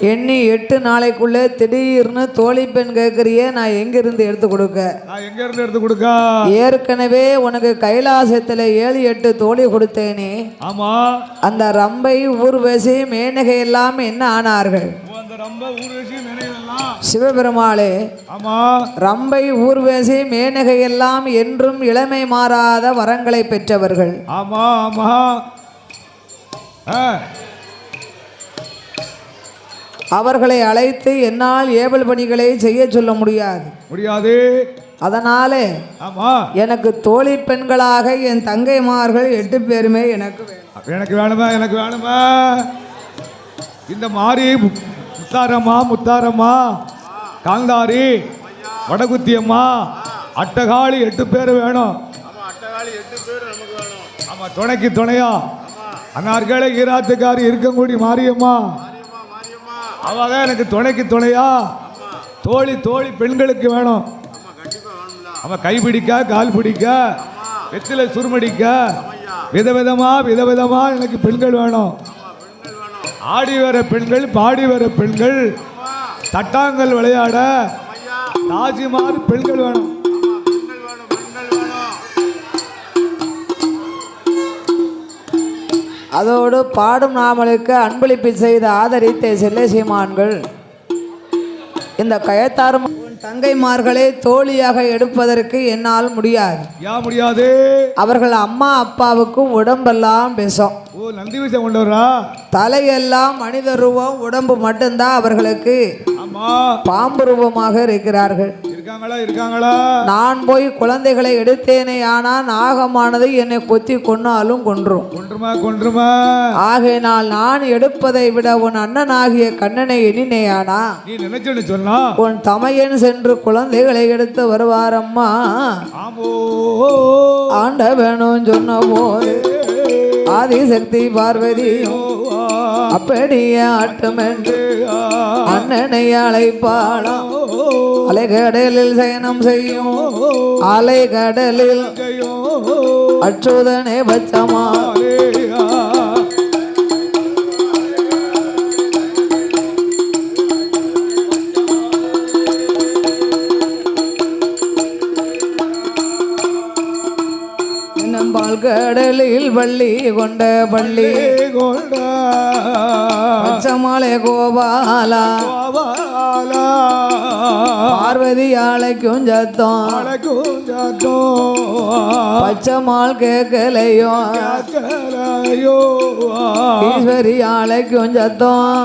எண்ணி 8 நாளைக்குள்ளே திடீர்னு தோழி பெண் கேட்குறியே, நான் எங்கிருந்து எடுத்து கொடுக்க? ஏற்கனவே உனக்கு கைலாசத்தில் 7-8 தோழி கொடுத்தேனே. ஆமா. அந்த ரம்பை ஊர்வசி மேனகை எல்லாம் என்ன ஆனார்கள்? சிவபெருமாளே, ரம்பை ஊர்வசி மேனகை எல்லாம் என்றும் இளமை மாறாத வரங்களை பெற்றவர்கள். ஆமா ஆமா. அவர்களை அழைத்து என்னால் ஏவல் பணிகளை செய்ய சொல்ல முடியாது. அதனாலே எனக்கு தோழி பெண்களாக என் தங்கைமார்கள் 8 பேருமே எனக்கு வேணுமா. இந்த மாதிரி முத்தாரம்மா காந்தாரி வடகுத்தியம்மா அட்டகாளி 8 பேர் வேணும். ஆமா, துணைக்கு துணையா அன்னார்களே ஈராத்துக்காரி இருக்கக்கூடிய மாரியம்மா அவதான் எனக்கு துணைக்கு துணையா. தோழி பெண்களுக்கு வேணும். அவன் கைபிடிக்க கால் பிடிக்க வெத்தில சுருமடிக்க விதவிதமா எனக்கு பெண்கள் வேணும். ஆடி வர பெண்கள் பாடி வர பெண்கள் தட்டாங்கல் விளையாட தாஜிமார் பெண்கள் வேணும். அதோடு பாடும் நாமலுக்கு அன்பளிப்பு செய்த ஆதரித்த செல்ல சீமான்கள் இந்த கயத்தாரும் தங்கைமார்களை தோழியாக எடுப்பதற்கு என்னால் முடியாது. அவர்கள் அம்மா அப்பாவுக்கு உடம்பெல்லாம் விஷம். நந்தி விஷம் கொண்டவரா? தலையெல்லாம் மனித ரூபம், உடம்பு மட்டும்தான் அவர்களுக்கு பாம்பு ரூபமாக இருக்கிறார்கள். நான் போய் குழந்தைகளை எடுத்தேனே, ஆனால் நாகமானது என்னை கொத்தி கொன்னாலும் கொன்றுமா. ஆகையினால் நான் எடுப்பதை விட உன் அண்ணனாகிய கண்ணனை எண்ணினேயானா உன் தமையன் சென்று குழந்தைகளை எடுத்து வருவாரம்மா. ஆண்டவனும் சொன்ன போது ஆதிசக்தி பார்வதியும் அப்படியே ஆட்டம் என்று அண்ணனை அழைப்பாளாம். அலைகடலில் சயனம் செய்யும் அலைகடலில் அச்சுதனே பச்சமா. கடலில் வள்ளி கொண்ட பச்சமாலை கோபாலா பார்வதி ஆளைக்கும் சத்தம் பச்சமால் கேட்கலையோ ஈஸ்வரி ஆளைக்கும் சத்தம்